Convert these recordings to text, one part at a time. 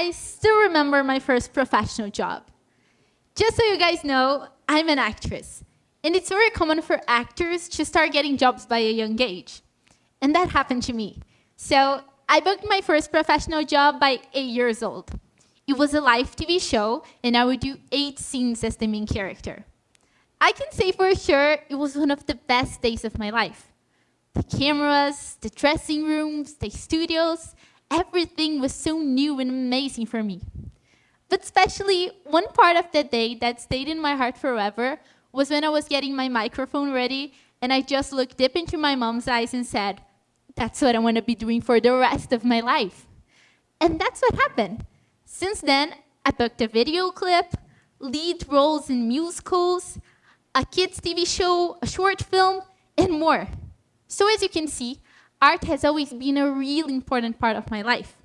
I still remember my first professional job. Just so you guys know, I'm an actress. And it's very common for actors to start getting jobs by a young age. And that happened to me. So I booked my first professional job by 8 years old. It was a live TV show, and I would do 8 scenes as the main character. I can say for sure it was one of the best days of my life. The cameras, the dressing rooms, the studios, everything was so new and amazing for me. But especially one part of the day that stayed in my heart forever was when I was getting my microphone ready and I just looked deep into my mom's eyes and said, that's what I want to be doing for the rest of my life. And that's what happened. Since then, I booked a video clip, lead roles in musicals, a kids' TV show, a short film, and more. So as you can see, art has always been a really important part of my life.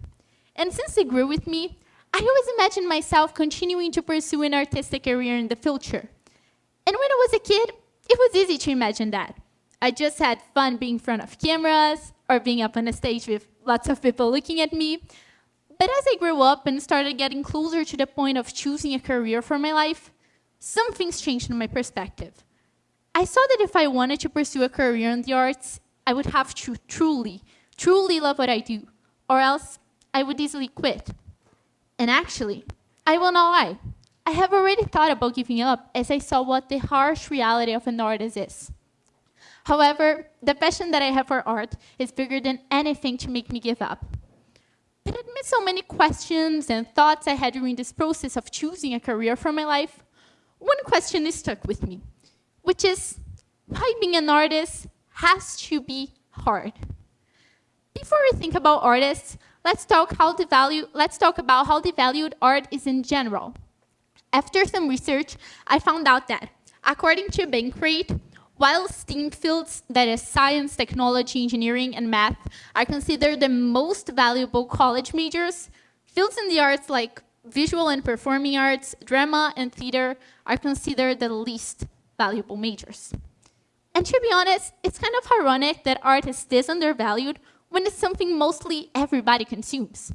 And since it grew with me, I always imagined myself continuing to pursue an artistic career in the future. And when I was a kid, it was easy to imagine that. I just had fun being in front of cameras or being up on a stage with lots of people looking at me. But as I grew up and started getting closer to the point of choosing a career for my life, some things changed in my perspective. I saw that if I wanted to pursue a career in the arts, I would have to truly love what I do, or else I would easily quit. And actually, I will not lie, I have already thought about giving up as I saw what the harsh reality of an artist is. However, the passion that I have for art is bigger than anything to make me give up. But amid so many questions and thoughts I had during this process of choosing a career for my life, one question is stuck with me, which is why being an artist has to be hard. Before we think about artists, let's talk about how devalued art is in general. After some research, I found out that, according to Bankrate, while STEAM fields, that is science, technology, engineering, and math, are considered the most valuable college majors, fields in the arts like visual and performing arts, drama, and theater are considered the least valuable majors. And to be honest, it's kind of ironic that art is this undervalued when it's something mostly everybody consumes.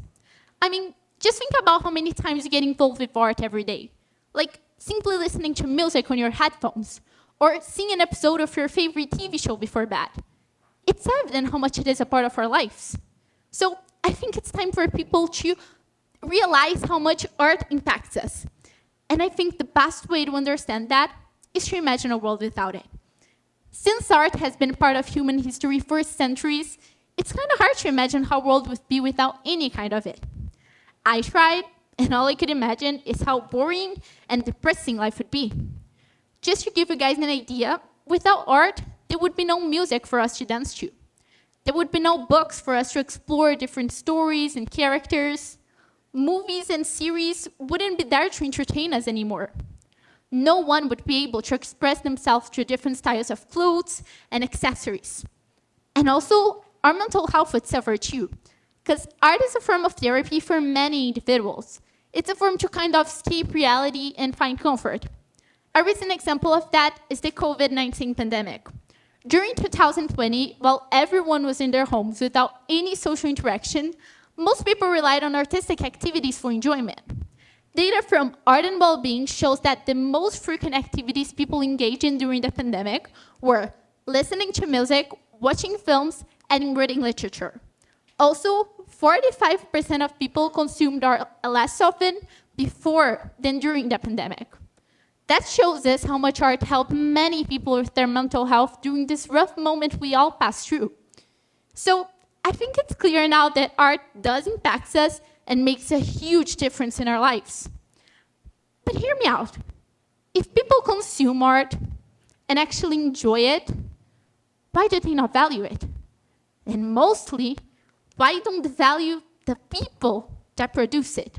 I mean, just think about how many times you get involved with art every day. Like simply listening to music on your headphones, or seeing an episode of your favorite TV show before bed. It's evident how much it is a part of our lives. So I think it's time for people to realize how much art impacts us. And I think the best way to understand that is to imagine a world without it. Since art has been part of human history for centuries, it's kind of hard to imagine how a world would be without any kind of it. I tried, and all I could imagine is how boring and depressing life would be. Just to give you guys an idea, without art, there would be no music for us to dance to. There would be no books for us to explore different stories and characters. Movies and series wouldn't be there to entertain us anymore. No one would be able to express themselves through different styles of clothes and accessories. And also, our mental health would suffer too, because art is a form of therapy for many individuals. It's a form to kind of escape reality and find comfort. A recent example of that is the COVID-19 pandemic. During 2020, while everyone was in their homes without any social interaction, most people relied on artistic activities for enjoyment. Data from Art and Wellbeing shows that the most frequent activities people engaged in during the pandemic were listening to music, watching films, and reading literature. Also, 45% of people consumed art less often before than during the pandemic. That shows us how much art helped many people with their mental health during this rough moment we all passed through. So I think it's clear now that art does impact us and makes a huge difference in our lives. But hear me out. If people consume art and actually enjoy it, why do they not value it? And mostly, why don't they value the people that produce it?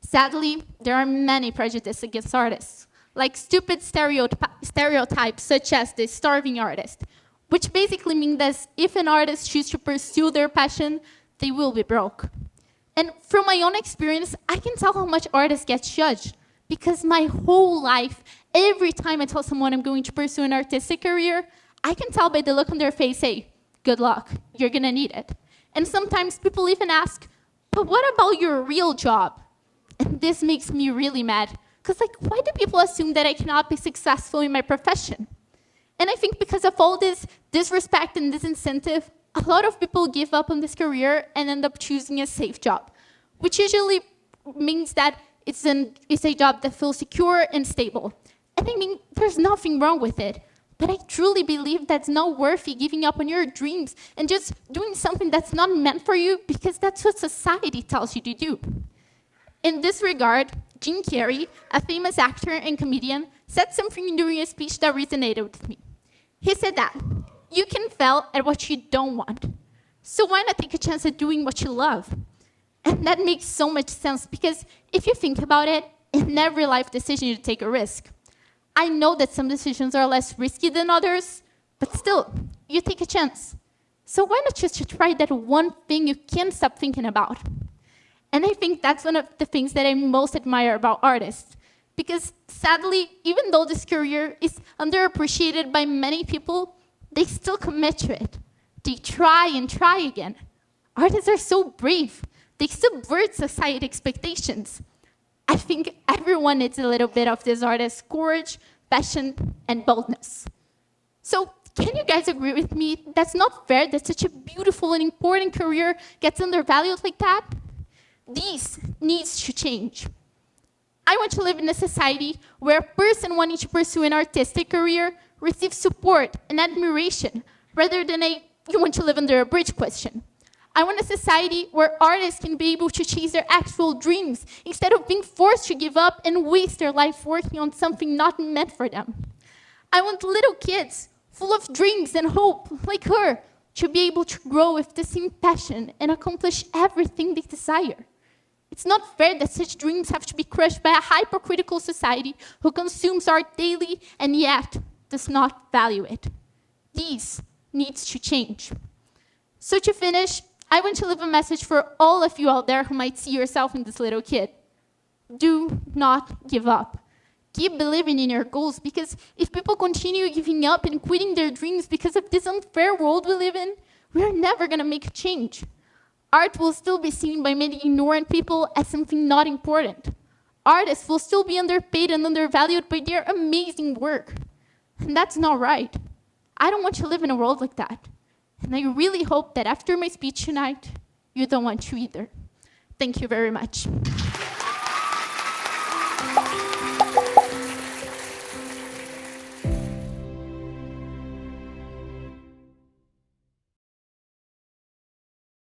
Sadly, there are many prejudices against artists, like stupid stereotypes such as the starving artist, which basically means that if an artist chooses to pursue their passion, they will be broke. And from my own experience, I can tell how much artists get judged, because my whole life, every time I tell someone I'm going to pursue an artistic career, I can tell by the look on their face, hey, good luck, you're gonna need it. And sometimes people even ask, But what about your real job? And this makes me really mad. Because, why do people assume that I cannot be successful in my profession? And I think because of all this disrespect and disincentive, a lot of people give up on this career and end up choosing a safe job, which usually means that it's a job that feels secure and stable. And I mean, there's nothing wrong with it. But I truly believe that's not worthy giving up on your dreams and just doing something that's not meant for you because that's what society tells you to do. In this regard, Jim Carrey, a famous actor and comedian, said something during a speech that resonated with me. He said that you can fail at what you don't want. So why not take a chance at doing what you love? And that makes so much sense because if you think about it, in every life decision you take a risk. I know that some decisions are less risky than others, but still, you take a chance. So why not just try that one thing you can't stop thinking about? And I think that's one of the things that I most admire about artists. Because sadly, even though this career is underappreciated by many people, they still commit to it. They try and try again. Artists are so brave. They subvert society expectations. I think everyone needs a little bit of this artist's courage, passion, and boldness. So, can you guys agree with me? That's not fair that such a beautiful and important career gets undervalued like that? This needs to change. I want to live in a society where a person wanting to pursue an artistic career receives support and admiration rather than you want to live under a bridge question. I want a society where artists can be able to chase their actual dreams instead of being forced to give up and waste their life working on something not meant for them. I want little kids full of dreams and hope, like her, to be able to grow with the same passion and accomplish everything they desire. It's not fair that such dreams have to be crushed by a hypercritical society who consumes art daily and yet does not value it. This needs to change. So to finish, I want to leave a message for all of you out there who might see yourself in this little kid. Do not give up. Keep believing in your goals, because if people continue giving up and quitting their dreams because of this unfair world we live in, we're never going to make a change. Art will still be seen by many ignorant people as something not important. Artists will still be underpaid and undervalued by their amazing work. And that's not right. I don't want to live in a world like that. And I really hope that after my speech tonight, you don't want to either. Thank you very much.